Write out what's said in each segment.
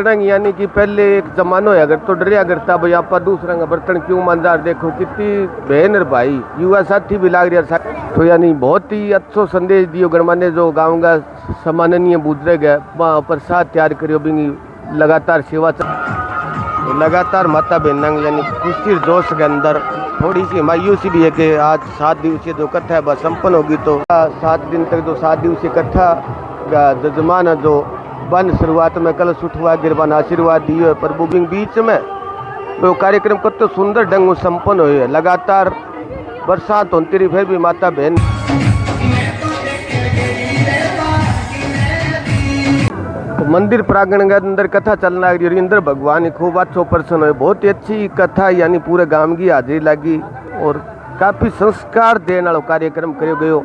बर्तन यानी कि पहले एक जमानो है अगर तो डरिया करता भाई आप दूसरा का बर्तन क्यों मंजार देखो कितनी बहन और भाई युवा साथी भी लाग रहा तो यानी बहुत ही अच्छो संदेश दियो गणमान्य जो गाँव का सम्माननीय बुजुर्ग है वहाँ प्रसाद तैयार करियो भी लगातार सेवा तो लगातार माता बहना यानी खुशी जोश के अंदर थोड़ी सी मायूसी भी है कि आज 7 दिवसीय जो कथा है वह संपन्न होगी तो 7 दिन तक जो 7 दिवसीय कथा का जजमान है जो बन शुरुआत में कलश उठवा गिरबान आशीर्वाद दियो है प्रभु बिंग बीच में तो कार्यक्रम को तो सुंदर ढंग से संपन्न हुई है। लगातार बरसात होती रही फिर भी माता बहन तो मंदिर प्रांगण के अंदर कथा चलना लगी। इंद्र भगवान खूब अच्छो प्रसन्न हुए, बहुत ही अच्छी कथा यानी पूरे गांव की हाजिरी लगी और काफ़ी संस्कार देने वाला कार्यक्रम करो गयो।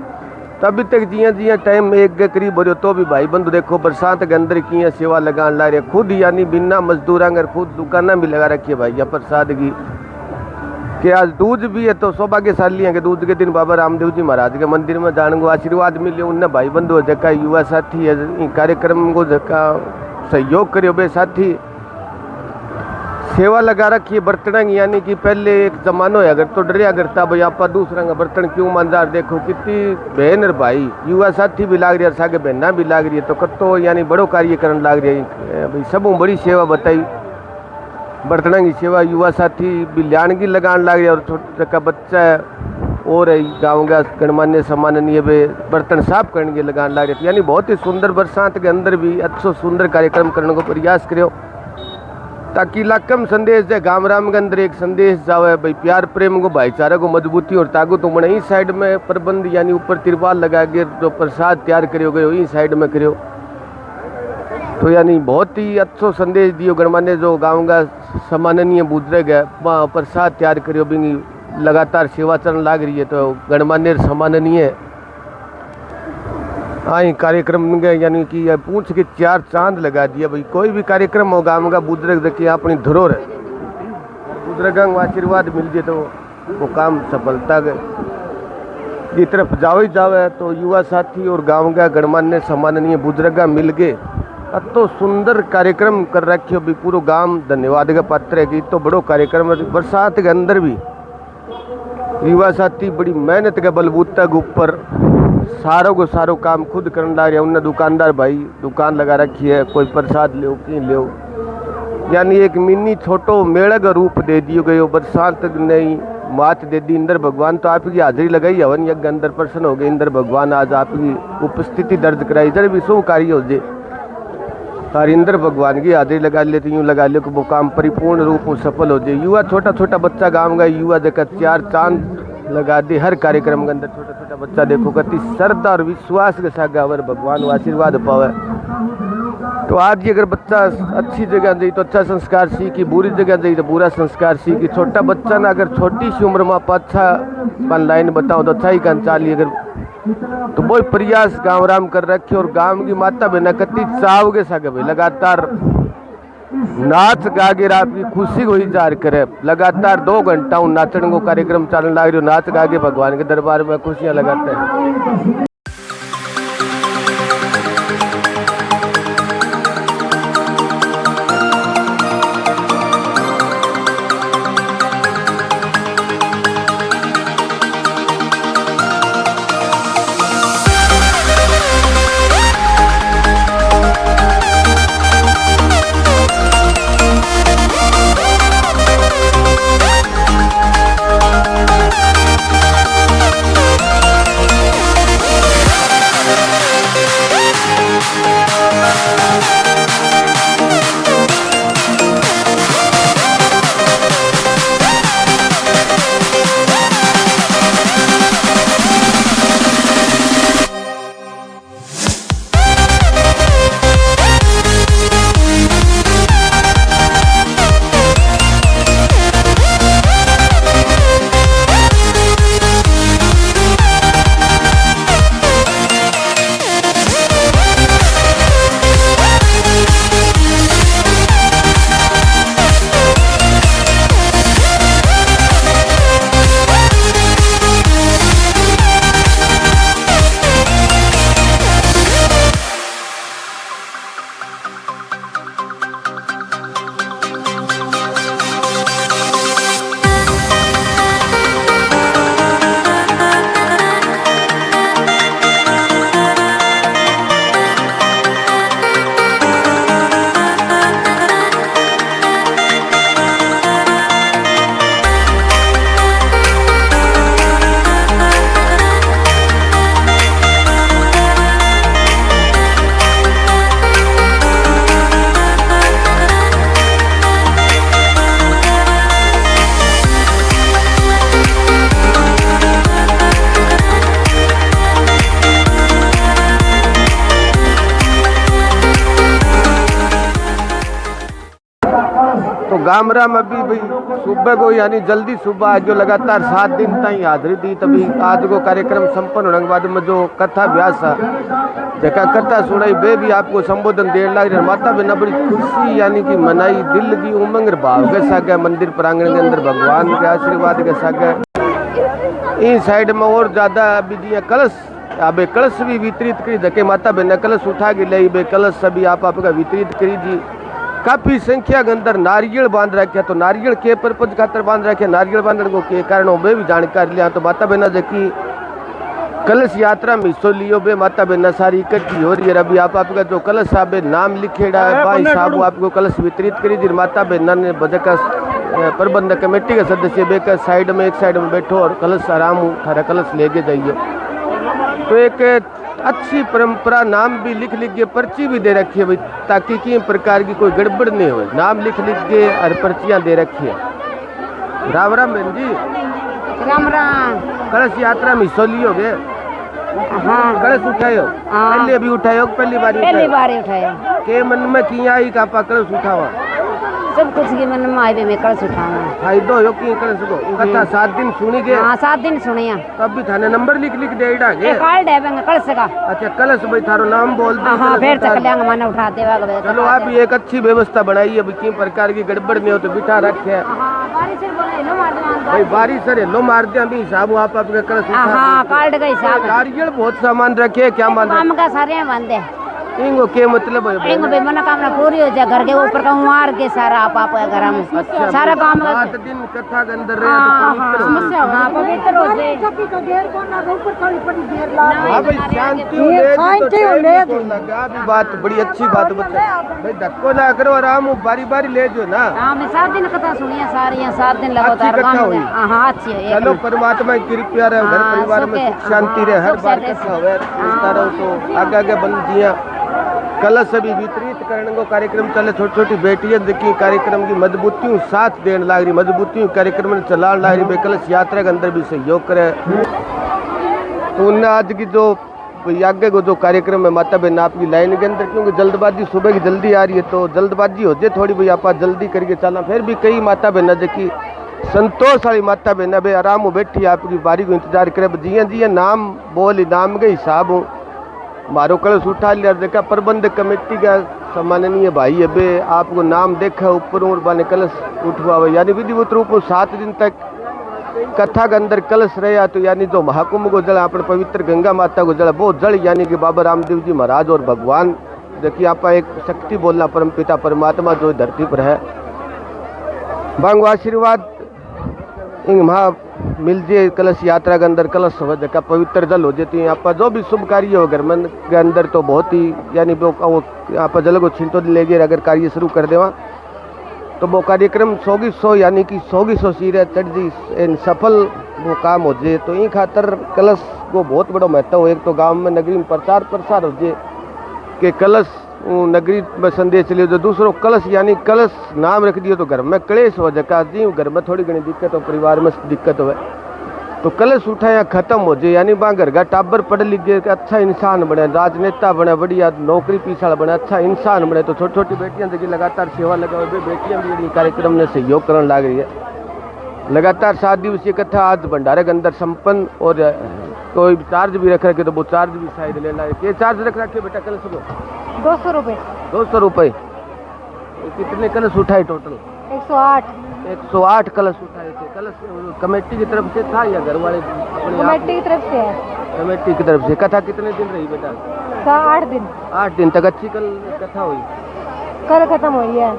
तभी तक जिया जिया टाइम एक के करीब हो तो भी भाई बंधु देखो बरसात के अंदर की सेवा लगाने ला रहे खुद यानी बिना मजदूर खुद दुकाना भी लगा रखी है भाई या प्रसाद की कि आज दूज भी है तो सौभाग्यशाली है कि दूज के दिन बाबा रामदेव जी महाराज के मंदिर में जाने को आशीर्वाद मिले उनने भाई बंधु जका युवा साथी है कार्यक्रम को जका सहयोग करियो बे साथी सेवा लगा रखी है बर्तन यानी कि पहले एक जमानो है अगर तो डरिया करता भाई आप दूसरा का बर्तन क्यों मंजार देखो कितनी बहन और भाई युवा साथी भी लाग रही है सागे बहना भी लाग रही है तो कतो यानी बड़ो कार्य करने लाग रही है भाई सब बड़ी सेवा बताई बर्तन की सेवा युवा साथी भी ल्याणगी लगान लग रही है और छोटा का बच्चा है और गाँव का गणमान्य सम्माननीय बर्तन साफ करने के लगान लग रहे यानी बहुत ही सुंदर बरसात के अंदर भी अच्छो सुंदर कार्यक्रम करने को प्रयास करो ताकि इलाका में संदेश है गाँव राम के अंदर एक संदेश जावे भाई प्यार प्रेम को भाईचारा को मजबूती और ताकत तो बने। इस साइड में प्रबंध यानी ऊपर तिरपाल लगा के जो प्रसाद तैयार करो गए इस साइड में करो तो यानी बहुत ही अच्छो संदेश दियो गणमान्य जो गाँव का सम्माननीय बुजुर्ग है वहाँ प्रसाद तैयार करियो भी लगातार सेवा चलन लाग रही है तो गणमान्य सम्माननीय आई कार्यक्रम में यानी कि पूछ के 4 चांद लगा दिया भाई कोई भी कार्यक्रम हो गाँव का बुजुर्ग देखिए अपनी धरोहर है बुजुर्ग आशीर्वाद मिल जाए तो वो काम सफलता की तरफ जाओ ही जावे तो युवा साथी और गाँव का गणमान्य सम्माननीय बुजुर्ग मिल गए तो सुंदर कार्यक्रम कर रखे भी पूरा गांव धन्यवाद का पात्र है कि तो बड़ो कार्यक्रम है। बरसात के अंदर भी युवा साथी बड़ी मेहनत के बलबूता के ऊपर सारों को सारो काम खुद करने ला रहे उन्हें दुकानदार भाई दुकान लगा रखी है कोई प्रसाद ले कि ले यानी एक मिनी छोटो मेले का रूप दे दियो गए बरसात नहीं मात दे दी। इंद्र भगवान तो आपकी हाजिरी लगाई हवन यज्ञ अंदर प्रसन्न हो गए। इंद्र भगवान आज आपकी उपस्थिति दर्ज कराई इधर भी शुभ कार्य हो जाए और इंद्र भगवान की हाजिरी लगा लेते यूँ लगा ले वो काम परिपूर्ण रूप में सफल हो जाए। युवा छोटा छोटा बच्चा गाँव का युवा देखा 4 चांद लगा दे हर कार्यक्रम के अंदर छोटा छोटा बच्चा देखो कति श्रद्धा और विश्वास के साथ अगर भगवान को आशीर्वाद पावे तो आज ही अगर बच्चा अच्छी जगह जाए तो अच्छा संस्कार सीखी बुरी जगह जाए तो बुरा संस्कार सीखी। छोटा बच्चा ना अगर छोटी सी उम्र में आप अच्छा लाइन बताओ तो अच्छा ही काम चाली अगर तो वो प्रयास गाँव राम कर रखे और गाँव की माता बहना कति चावगे सागे भाई लगातार नाच गागे आपकी खुशी को इजहार करे। लगातार 2 घंटा नाचने को कार्यक्रम चलने लग रही नाच गागे भगवान के दरबार में खुशियाँ लगाते हैं। तो गामरा में भी भाई सुबह को यानी जल्दी सुबह आज जो लगातार 7 दिन तक हाजिरी दी, तभी आज को कार्यक्रम संपन्न होने के बाद में जो कथा व्यास जका कथा सुनाई वे भी आपको संबोधन देने लग रहे। माता बहना बड़ी खुशी यानी कि मनाई, दिल की उमंग भाव के साथ मंदिर प्रांगण के अंदर भगवान के आशीर्वाद के साथ इन साइड में और ज्यादा अभी दिया कलश अब कलश भी वितरित करी धके माता बहना कलश उठा के ले बे कलश सभी आपका वितरित करी जी। काफी संख्या के अंदर नारियल बांध रखे, तो नारियल के पर्पज खातर बांध रखे, नारियल बांधने को के कारण वे भी जानकारी लिया। तो माता बहना जकी कलश यात्रा में हिस्सों लियो बे माता बहना सारी इकट्ठी हो रही है। अभी आपका जो कलश साहब नाम लिखेड़ा है भाई साहब आपको कलश वितरित करी दी। माता बहना ने बजका प्रबंधक कमेटी के सदस्य बेकर साइड में एक साइड में बैठो और कलश आराम थारा कलश लेके जाइए। तो एक अच्छी परंपरा नाम भी लिख के पर्ची भी दे रखी है भाई, ताकि किसी प्रकार की कोई गड़बड़ नहीं हो। नाम लिख के और पर्चियां दे रखी है। राम राम बहन जी। राम राम। कलश यात्रा में हिस्सा लियोगे? हाँ। कलश उठायो? पहले अभी उठायो? पहली बार उठायो। के मन में किया आई का कलश उठावा? सब कुछ के मन में आए में कलश उठावा। फायदो हो कि कलश को कथा 7 दिन सुनी गए? हाँ 7 दिन सुनिया। तब भी थाने नंबर लिख दे डागे? कार्ड है कलश का। अच्छा कलश भाई थारो नाम बोल दे। हाँ फिर चक लेंगे माने उठा देवा। चलो आप भी एक अच्छी व्यवस्था बनाई है, किसी प्रकार की गड़बड़ नहीं हो तो बिठा रखे भाई। बारिश सर लो मार दिया भी हिसाब आप आपके कलश। हाँ कार्ड का हिसाब। नारियल बहुत सामान रखे, क्या मान काम का सारे बंद है। इंगो के मतलब है? इंगो बे मनोकामना पूरी हो जाए, घर के ऊपर का मार के सारा आप घर में अच्छा, सारा काम 7 दिन कथा के अंदर रहे तो समस्या हां पवित्र हो जाए। कभी का देर को ना ऊपर थोड़ी पड़ी देर ला। हां भाई शांति ले तो लगा भी बात बड़ी अच्छी बात बता भाई। धक्को ना करो, आराम बारी ले जो ना। हां मैं 7 दिन कथा सुनिया सारी 7 दिन लगातार काम। हां अच्छी है। चलो परमात्मा की कृपा रहे, घर परिवार में सुख शांति रहे, हर बार कथा होवे इस तरह तो आगे बन जिया। कलश सभी वितरित करने को कार्यक्रम चले। छोटी छोटी बेटियां देखी कार्यक्रम की मजबूती साथ देने लग रही, मजबूती कार्यक्रम में चला ला रही। बे कलश यात्रा के अंदर भी सहयोग करे। तो उन्हें आज की जो आगे को जो कार्यक्रम है माता बहन आपकी लाइन के अंदर, क्योंकि जल्दबाजी सुबह की जल्दी आ रही है तो जल्दबाजी हो जाए थोड़ी भाई आप जल्दी करके चला। फिर भी कई माता बहना देखी संतोष वाली माता बहना बे आराम हो बैठी आपकी बारी को इंतजार करे। जिया जिया नाम बोल नाम के हिसाब हो मारो कलश उठा लिया। देखा प्रबंधक कमेटी का सम्माननीय भाई है बे आपको नाम देखा ऊपर और बाने कलश उठवा, यानी विधिवत रूप में 7 दिन तक कथा के अंदर कलश रहा। तो यानी जो महाकुंभ को जल अपने पवित्र गंगा माता को जल वो जल यानी कि बाबा रामदेव जी महाराज और भगवान देखिए आप एक शक्ति बोलना परम पिता परमात्मा जो धरती पर है बांगो आशीर्वाद इंग महा मिल जे। कलश यात्रा के अंदर कलश का पवित्र जल हो जाती है। आप जो भी शुभ कार्य हो घर मन के अंदर तो बहुत ही यानी वो आप जल को छिंटो ले गए अगर कार्य शुरू कर देवा तो वो कार्यक्रम 100 यानी कि 100 सिरे चढ़ जी सफल वो काम हो जाए। तो इन खातर कलश को बहुत बड़ा महत्व हो। एक तो गांव में नगरी में प्रचार प्रसार हो जाए कि कलश नगरी में संदेश चलिए। जो दूसरों कलश यानी कलश नाम रख दियो तो घर में क्लेश हो जाए जी, घर में थोड़ी घनी दिक्कत हो, परिवार में दिक्कत हो तो कलश उठाया खत्म हो जाए। यानी वहाँ घर का टाबर पढ़ लिख गए अच्छा इंसान बने, राजनेता बने, बढ़िया नौकरी पीछा बने, अच्छा इंसान बने। तो छोटी छोटी बेटियां देखिए लगातार सेवा लगा हुई, बेटियां भी कार्यक्रम में सहयोग करने लग रही है। लगातार 7 दिवसीय कथा आज भंडारे के अंदर संपन्न। और कोई चार्ज भी रख रखे तो वो चार्ज भी शायद लेना है। क्या चार्ज रख रखे बेटा कलश को? 200 रुपये। 200 रुपये। कितने कलश उठाए टोटल? 108 कलश उठाए थे। कलश कमेटी की तरफ से था या घर वाले? कमेटी की तरफ से है। कमेटी की तरफ से। कथा कितने दिन रही बेटा? 8 दिन। 8 दिन तक अच्छी कल कथा हुई? कल खत्म हुई है।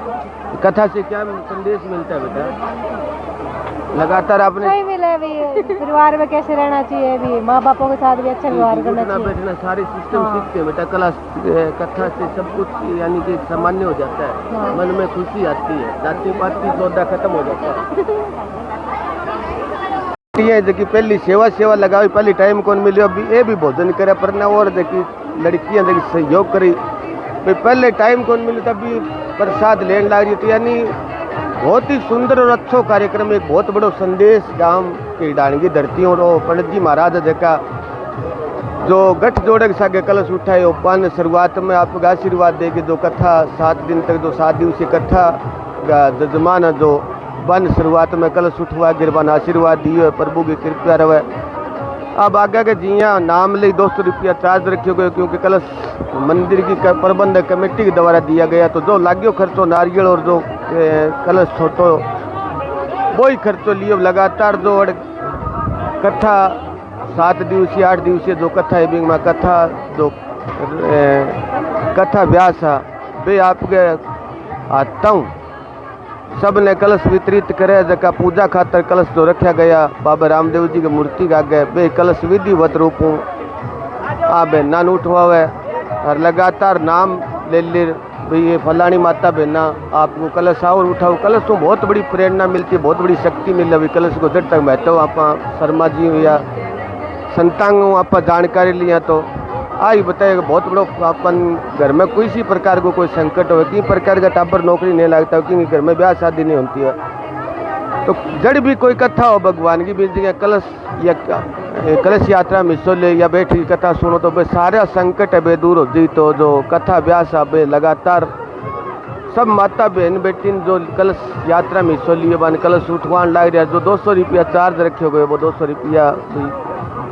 कथा से क्या संदेश मिलता है बेटा? लगातार आपने सही मिले भी परिवार में कैसे रहना चाहिए, भी माँ बापों के साथ भी अच्छा व्यवहार करना चाहिए, बैठना सारे सिस्टम सीखते हैं बेटा। कला कथा से सब कुछ यानी कि सामान्य हो जाता है, मन में खुशी आती है, जाति पाति सौदा खत्म हो जाता है। देखिए पहली सेवा लगाई, पहली टाइम कौन मिले अभी ये भी भोजन करे पर ना। और देखिए लड़कियां देखिए सहयोग करी, पहले टाइम कौन मिले तभी प्रसाद लेने लग रही थी। यानी बहुत ही सुंदर और अच्छा कार्यक्रम, एक बहुत बड़ा संदेश गांव की डाणगी धरती और पंडित जी महाराज देखा जो गठ जोड़े के सागे कलश उठाए ओपान शुरुआत में आपको आशीर्वाद देगी। जो कथा 7 दिन तक जो 7 दिवसीय कथा का जजमान है जो बन शुरुआत में कलश उठवा गिरबान आशीर्वाद दियो है, प्रभु की कृपया रहे। अब आगे के जिया नाम ले 200 रुपया चार्ज रखे गए क्योंकि कलश मंदिर की प्रबंधक कमेटी के द्वारा दिया गया। तो जो लाग्यो खर्चो नारियल और जो कलश छोटो वही खर्चो लियो। लगातार जो कथा 7 दिवसीय 8 दिवसीय जो कथा है बिंग में कथा जो कथा व्यास है वे आपके आता हूँ सब ने कलश वितरित करे जका पूजा खातर कलश जो रखा गया बाबा रामदेव जी की मूर्ति का गए वे कलश विधिवत रूप आप नान उठवावे और लगातार नाम ले ले भाई ये फलानी माता बहना आपको कलश आओ और उठाओ। कलश तो बहुत बड़ी प्रेरणा मिलती है, बहुत बड़ी शक्ति मिल रही कलश को जब तक महत्व आप शर्मा जी या संतांग आप जानकारी लिया तो आई बताएगा। बहुत बड़ो अपन घर में कोई सी प्रकार को कोई संकट हो किसी प्रकार का टाबर नौकरी नहीं लगता क्योंकि घर में ब्याह शादी नहीं होती है तो जड़ भी कोई कथा हो भगवान की बीच कलश या कलश यात्रा में हिस्सों ले या बैठी कथा सुनो तो भाई सारा संकट है बे दूर हो जी। तो जो कथा ब्यास है लगातार सब माता बहन बेटी जो कलश यात्रा में हिस्सों लिए बन कलश उठवान लग रहा जो 200 रुपया चार्ज रखे गए वो 200 रुपया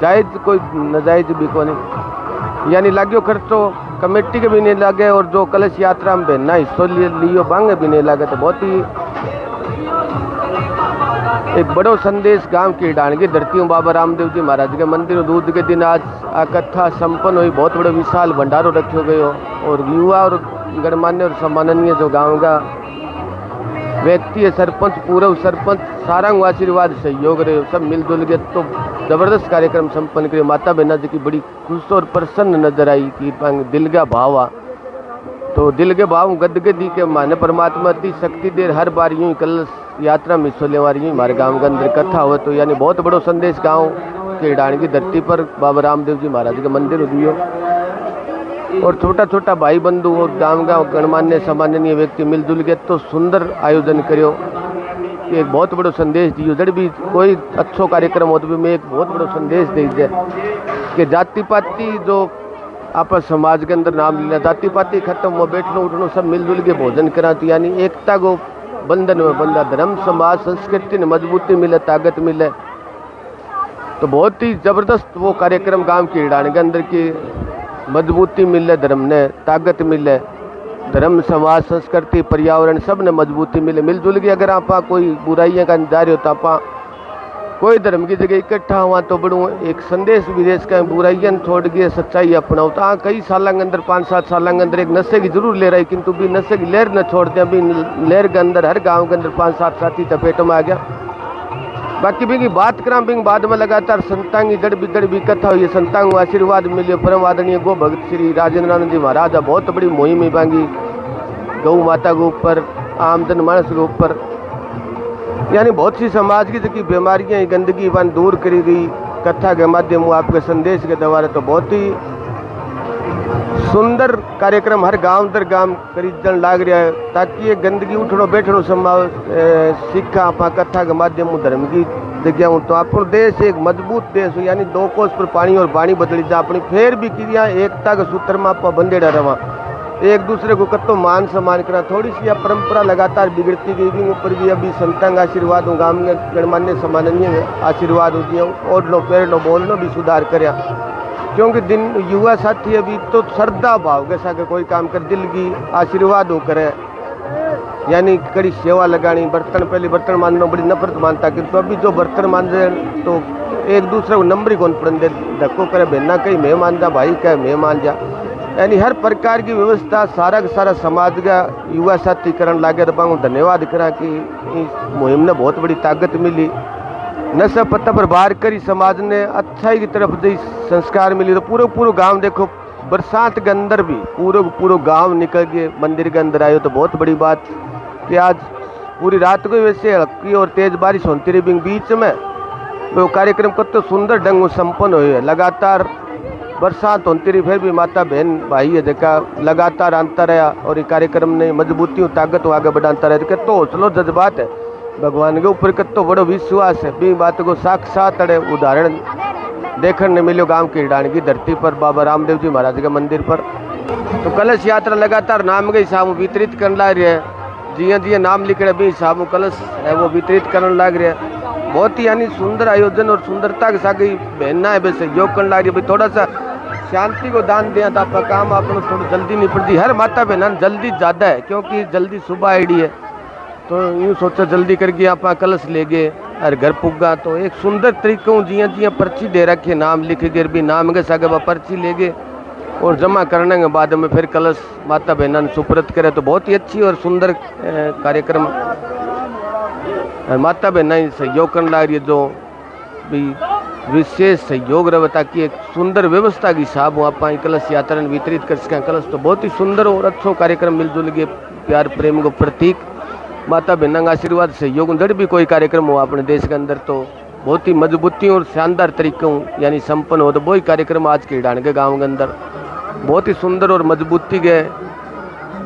जायज कोई नजायज भी को नहीं यानी लाग्यो खर्चो कमेटी के भी नहीं लगे और जो कलश यात्रा में बहना हिस्सों लियो बांग भी नहीं लगे। तो बहुत ही एक बड़ो संदेश गांव की डाणगी धरती हूँ बाबा रामदेव जी महाराज के मंदिर दूध के दिन आज कथा संपन्न हुई। बहुत बड़े विशाल भंडारो रखे गए हो और युवा और गणमान्य और सम्माननीय जो गांव का व्यक्ति है सरपंच पूर्व सरपंच सारा आशीर्वाद सहयोग रहे सब मिलजुल के तो जबरदस्त कार्यक्रम संपन्न करे। माता बहना जी की बड़ी खुश और प्रसन्न नजर आई कि दिल का भाव आ तो दिल के भाव गदगदी के माने परमात्मा की शक्ति देर हर बार यूं ही कलश यात्रा में हिस्सों लेवा रही हमारे गांव के अंदर कथा हो तो यानी बहुत बड़ो संदेश गांव के डाण की धरती पर बाबा रामदेव जी महाराज का मंदिर दियो और छोटा छोटा भाई बंधु और गांव गांव गणमान्य सम्माननीय व्यक्ति मिलजुल के तो सुंदर आयोजन करो। एक बहुत बड़ो संदेश दियो जड़ भी कोई अच्छो कार्यक्रम हो तो भी मैं एक बहुत बड़ो संदेश दे दे कि जाति पाति जो आप समाज के अंदर नाम लेना जाति पाति खत्म हो बैठनो उठनो सब मिलजुल के भोजन करा तो यानी एकता को बंधन में बंधा धर्म समाज संस्कृति ने मजबूती मिले ताकत मिले। तो बहुत ही जबरदस्त वो कार्यक्रम गांव की हिडान के अंदर की मजबूती मिले धर्म ने ताकत मिले धर्म समाज संस्कृति पर्यावरण सब ने मजबूती मिले मिलजुल के। अगर आप कोई बुराइयां का जा रहे हो तो आप कोई धर्म की जगह इकट्ठा हुआ तो बड़ू एक संदेश विदेश का बुराइयां छोड़ के सच्चाई अपनाओ। तो हाँ कई साल के अंदर 5-7 साल के अंदर एक नशे की जरूर ले रही किंतु भी नशे की लहर न छोड़ते अभी लहर के अंदर हर गांव के अंदर 5-7 साथी चपेट में आ गया। बाकी भी बात करा भी बाद में लगातार संतांगी जड़ भी कथा हुई संतांग आशीर्वाद मिले परम आदरणीय गो भगत श्री राजेंद्रानंद जी महाराज बहुत बड़ी मुहिम ही बांगी गौ माता के ऊपर आमजन मानस के ऊपर यानी बहुत सी समाज की जो बीमारियां गंदगी वन दूर करी गई कथा के माध्यम आपके संदेश के द्वारा। तो बहुत ही सुंदर कार्यक्रम हर गांव दर गांव खरीदन लाग रहा है ताकि ये गंदगी उठनो बैठनो संभाव सीखा आप कथा के माध्यम धर्म की जगह हूँ। तो अपनो देश एक मजबूत देश हो यानी 2 कोस पर पानी और वाणी बदली जा अपनी फिर भी क्रिया एकता के सूत्र में आप बंधेड़ा रहा एक दूसरे को कतो मान सम्मान करा। थोड़ी सी परंपरा लगातार बिगड़ती गई भी ऊपर भी अभी संतांग आशीर्वाद हो गांव में गणमान्य सम्माननीय आशीर्वाद होती है ओढ़नो पैरनो बोलनो भी सुधार कर क्योंकि दिन युवा साथी अभी तो श्रद्धा भाव कैसा के कोई काम कर दिल की आशीर्वाद हो करे यानी कड़ी सेवा लगानी बर्तन पहले बर्तन मानना बड़ी नफरत मानता किंतु अभी जो बर्तन मान रहे तो एक दूसरे को नंबर ही कौन पड़न दे धक्को करे बहना कहीं मैं मान जा भाई कहे मैं मान जा यानी हर प्रकार की व्यवस्था सारा का सारा समाज का युवा साथी करण लागे। तो धन्यवाद करा कि इस मुहिम ने बहुत बड़ी ताकत मिली नशा पत्ता पर बाहर करी समाज ने अच्छाई की तरफ दी संस्कार मिली। तो पूरा गांव देखो बरसात के अंदर भी पूरा गांव निकल के मंदिर के अंदर आयो। तो बहुत बड़ी बात कि आज पूरी रात को वैसे हल्की और तेज बारिश होती रही बीच में वो कार्यक्रम को तो सुंदर ढंग से संपन्न हुए है। लगातार बरसात होती रही फिर भी माता बहन भाई है देखा लगातार आंता रहा और ये कार्यक्रम ने मजबूती ताकत आगे बढ़ाता रहे तो हौसलो जज्बात है भगवान के ऊपर कतो बड़ो विश्वास है भी बात को साक्षात अड़े उदाहरण देखने मिलो गांव की हिडान की धरती पर बाबा रामदेव जी महाराज के मंदिर पर। तो कलश यात्रा लगातार नाम गई सामू वितरित करने ला रही है जिया जिया नाम लिख रहे भी साहब कलश है वो वितरित करने लग रहे हैं। बहुत ही यानी सुंदर आयोजन और सुंदरता के साथ बहना है वैसे सहयोग करने लग रही है। थोड़ा सा शांति को दान दिया तो आपका काम आपको थोड़ा जल्दी निपटती। हर माता बहना जल्दी ज़्यादा है क्योंकि जल्दी सुबह आईडी है तो यूँ सोचा जल्दी करके आप कलश ले गए और घर पुगा तो एक सुंदर तरीक़ों जिया जिया पर्ची दे रखे नाम लिख के भी नाम के सागे पर्ची ले गए और जमा करने के बाद में फिर कलश माता बहना ने सुपुर्द करे तो बहुत ही अच्छी और सुंदर कार्यक्रम माता बहना ही सहयोग करने लग रही है जो भी विशेष सहयोग रहे ताकि एक सुंदर व्यवस्था की हिसाब हो आप कलश यात्रा वितरित कर सकें। कलश तो बहुत ही सुंदर और अच्छो कार्यक्रम मिलजुल के प्यार प्रेम को प्रतीक माता बहना का आशीर्वाद सहयोग जड़ भी कोई कार्यक्रम हो अपने देश के अंदर तो बहुत ही मजबूती और शानदार तरीक़ों यानी संपन्न हो। तो वही कार्यक्रम आज के हिडान के गाँव के अंदर बहुत ही सुंदर और मजबूती के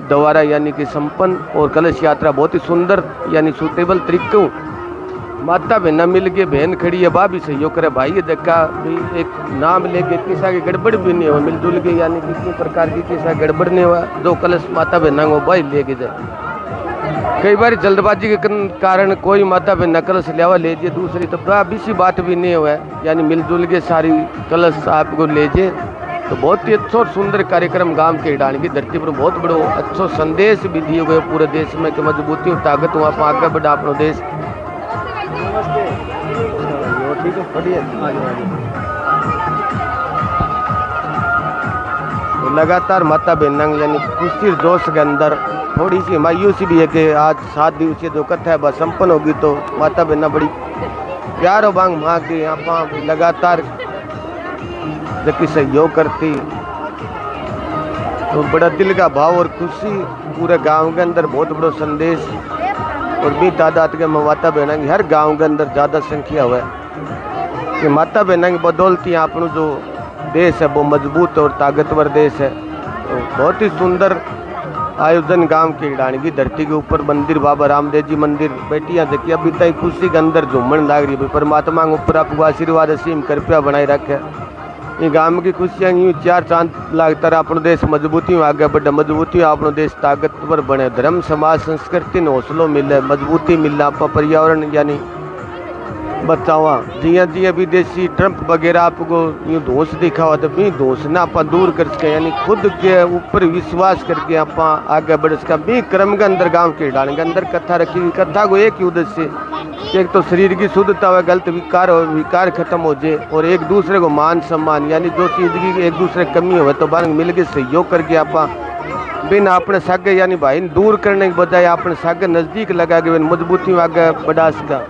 द्वारा यानी कि संपन्न और कलश यात्रा बहुत ही सुंदर यानी सूटेबल तरीक़ों माता बहना मिल के बहन खड़ी है बा भी सहयोग करे भाई ये देखा भी एक नाम लेके किसा की गड़बड़ भी नहीं हो मिलजुल के यानी किसी प्रकार की किसा गड़बड़ नहीं हुआ जो कलश माता बहना को भाई लेके जाए। कई बार जल्दबाजी के कारण कोई माता बहना कलश लियावा ले जाए दूसरी तो सी बात भी नहीं हुआ यानी मिलजुल के सारी कलश आपको ले जाए तो बहुत ही अच्छा और सुंदर कार्यक्रम गांव के हिडान की धरती पर बहुत बड़ो अच्छा संदेश भी दिए हुए पूरे देश में कि मजबूती और ताकत हुआ आप आगे बढ़ा अपना देश। तो लगातार माता बहना यानी खुशी जोश के अंदर थोड़ी सी मायूसी भी है कि आज 7 दिवसीय जो कथा है बस संपन्न होगी तो माता बहना बड़ी प्यार और बांग माँ के आप लगातार जबकि सहयोग करती तो बड़ा दिल का भाव और खुशी पूरे गांव के अंदर बहुत बड़ा संदेश और भी तादाद के माता बहना की हर गांव के अंदर ज़्यादा संख्या हुआ है कि माता बहना की बदौलती अपना जो देश है वो मजबूत और ताकतवर देश है। तो बहुत ही सुंदर आयोजन गांव के हिडान की धरती के ऊपर मंदिर बाबा रामदेव जी मंदिर बेटियां देखिए अभी तक खुशी के अंदर झूमन लग रही है। परमात्मा के ऊपर आपको आशीर्वाद असीम कृपया बनाए रखे। ये गांव की खुशियाँ यूँ 4 चांद लागता अपना देश मजबूती में आगे बढ़े मजबूती अपना देश ताकतवर बने धर्म समाज संस्कृति ने हौसलों मिले मजबूती मिलना आप पर्यावरण यानी बचावा जिया जिया विदेशी ट्रंप वगैरह आपको यूँ दोष दिखा हुआ तो भी दोष ना आप दूर कर सके यानी खुद के ऊपर विश्वास करके आप आगे बढ़ सका। भी क्रम के अंदर गांव के हिडान के अंदर कथा रखी हुई कथा को एक ही उद्देश्य एक तो शरीर की शुद्धता हो गलत विकार हो विकार खत्म हो जाए और एक दूसरे को मान सम्मान यानी जो चीज़ की एक दूसरे कमी हो तो बार मिल के सहयोग करके आप बिना अपने सागे यानी भाई दूर करने के बजाय अपने सागे नज़दीक लगा के मजबूती में आगे बढ़ा सका।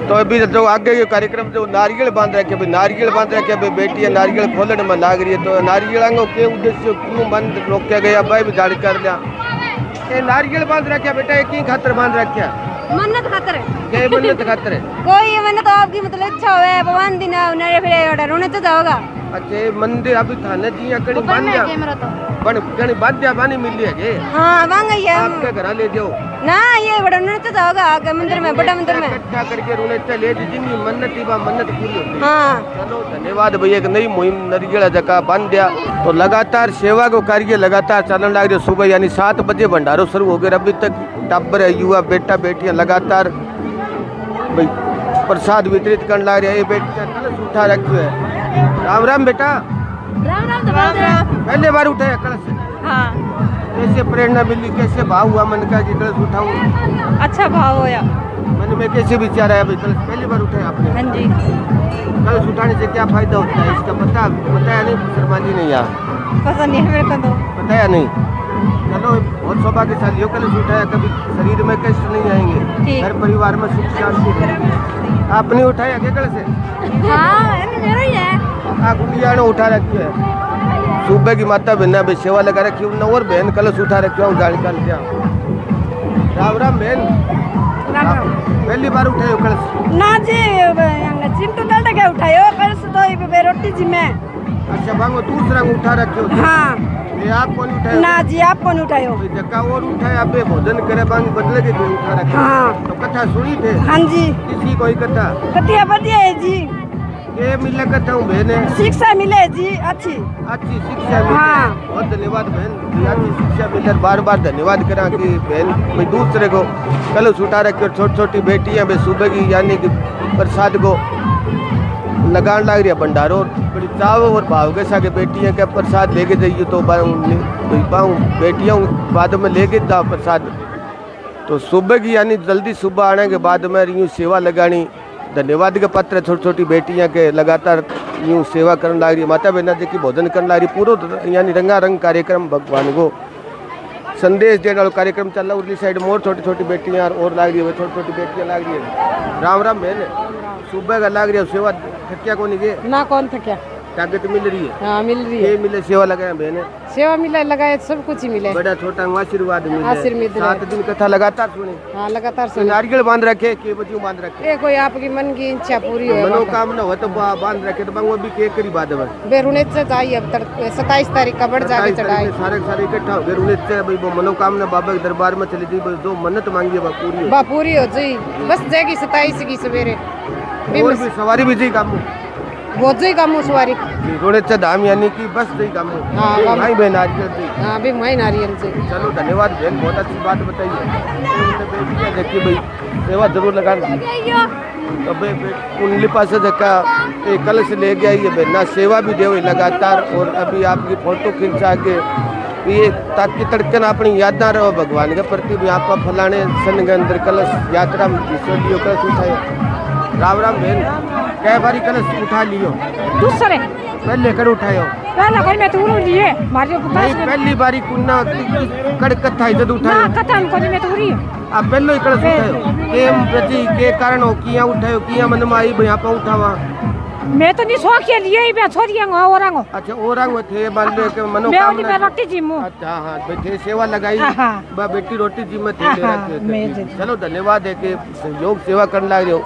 तो अभी जो आगे ये कार्यक्रम जो नारियल बांध रखे भाई नारियल बांध रखे भाई बेटियाँ नारियल खोलने में लाग रही है तो नारियल के उद्देश्य क्यों बंद रोका गया भाई भी जारी कर लिया ये नारियल बांध रखे बेटा एक ही खातर बांध रखे मन्नत खातर है क्या मन्नत खातर है कोई मन्नत आपकी मतलब इच्छा होवे भगवान दिन नरे फिरे रोने तो जाओगा। अच्छा मंदिर अभी थाने जी कड़ी बांध जा बन कड़ी बांध जा बानी मिली है जे हां वांग ये आपके घर ले जाओ ना ये बड़ा रोने तो जाओगा आगे मंदिर में बड़ा मंदिर में इकट्ठा करके रोने से ले जिंदगी मन्नत ही बा मन्नत पूरी होती। हां चलो धन्यवाद भैया एक नई मुहिम नरियल जगह बांध दिया तो लगातार सेवा को कार्य लगातार चलने लग रहे सुबह यानी 7 बजे भंडारो शुरू हो गया अभी तक टाबर है युवा बेटा बेटियां लगातार भाई प्रसाद वितरित करने लग रहे हैं। बेटियां कलश उठा रखी है। राम राम बेटा राम पहले बार उठाया कलश हां कैसे प्रेरणा मिली कैसे भाव हुआ मन का कि कलश उठाऊं अच्छा भाव होया मन में कैसे विचार आया भाई कलश पहली बार उठाया आपने? हां जी कलश उठाने से क्या फायदा होता है इसका बताया नहीं शर्मा जी ने यहाँ पता नहीं है मेरे को तो बताया नहीं। चलो बहुत सौभाग्यशाली हो कलश उठाया कभी शरीर में कष्ट नहीं आएंगे घर परिवार में सुख शांति। आपने उठाया क्या कलश है? हाँ मेरा ही है गुड़िया ने उठा रखी है सुबह की माता बहना भी सेवा लगा रखी है और बहन कलश उठा रखी हूँ गाड़ी का लिया। राम राम बहन पहली बार उठाए हो कलश? ना जी चिंटू दल के उठायो कलश तो रोटी जी में अच्छा भागो दूसरा उठा रखे हो? हाँ ये आप कौन उठाए? ना जी आप कौन उठायो? जगह और उठाए आप भोजन करे बांग बदले के कोई उठा रखे? हाँ तो कथा सुनी थे? हाँ जी किसी कोई कथा कथिया बढ़िया है जी ये मिले कहता हूँ बहन शिक्षा मिले जी अच्छी अच्छी शिक्षा मिले। हाँ। बहुत धन्यवाद बहन, अच्छी शिक्षा मिले। बार बार धन्यवाद करा कि बहन भाई दूसरे को कलश उठा रखे और छोटी छोटी बेटियां भाई सुबह की यानी कि प्रसाद को लगान लग रही है भंडारों बड़ी चाव और भाव के साथ बेटियां का प्रसाद लेके जाइए तो पाऊँ बेटियां बाद में लेके जाओ प्रसाद। तो सुबह की यानी जल्दी सुबह आने के बाद में यूँ सेवा लगानी धन्यवाद के पत्र छोटी छोटी बेटियां के लगातार यूँ सेवा करने लग रही है। माता बहना जी की भोजन करने लग रही पूरा यानी रंगारंग कार्यक्रम भगवान को संदेश देने वाला कार्यक्रम चल रहा है। उरली साइड में और छोटी छोटी बेटियां और लग रही है, छोटी छोटी बेटियां लग रही है। राम राम बहन सुबह का लग रही है सेवा थकिया को नहीं गए ना कौन था क्या ताकत मिल रही है। हाँ मिल रही है, ये मिले सेवा लगाए बहने सेवा मिला लगाए सब कुछ ही मिले। बड़ा छोटा आशीर्वाद मिले। आशीर्वाद मिले। 7 दिन कथा लगातार सुनी। हाँ लगातार तो सुन नारियल बांध रखे के बच्चों बांध रखे कोई आपकी मन की इच्छा पूरी हो मनोकामना हो तो बांध रखे तो वो भी के करी बाद में बेरुने से चाहिए अब 27 तारीख का बढ़ जाके चढ़ाई सारे सारे इकट्ठा हो गए उन्हें से भाई वो मनोकामना बाबा के दरबार में चली थी जो मन्नत मांगी है पूरी हो। बा पूरी हो जाई बस जाएगी 27 की सवेरे और भी सवारी भी जी काम वो जाई का मुँह सवारी थोड़े से दाम यानी कि बस जी काम हाँ, काम। भाई बहन आज जी हाँ भी वही नारियल से चलो धन्यवाद बहन बहुत अच्छी बात बताइए। देखिए भाई सेवा जरूर लगाना तो उनके पास जगह एक कलश ले गया ये बहना सेवा भी दे लगातार और अभी आपकी फोटो खिंचा के ये ताकि तड़कन अपनी याद ना रहो भगवान के प्रति भी आप फलाने सन के अंदर कलश यात्रा लियो कलश उठाए। राम राम बहन कै बारी कलश उठा लियो दूसरे पहले कर उठायो पहला घर में तो लिए मारे नहीं पहली बारी कुन्ना कड़ कथा जद उठायो कथा को में तो रही अब पहलो ही कलश उठायो केम प्रति के कारण हो किया उठायो किया मन में आई भई आप उठावा मैं तो नहीं सो के लिए मैं छोरी औरंगो अच्छा औरंग थे मान लो के मैं मनोकामना रोटी जी मुंह अच्छा हाँ बैठे सेवा लगाई हाँ। बेटी रोटी जी में थे हाँ, ले रखे थे। मैं दे दी। चलो धन्यवाद है कि सहयोग सेवा करने लग रहे हो।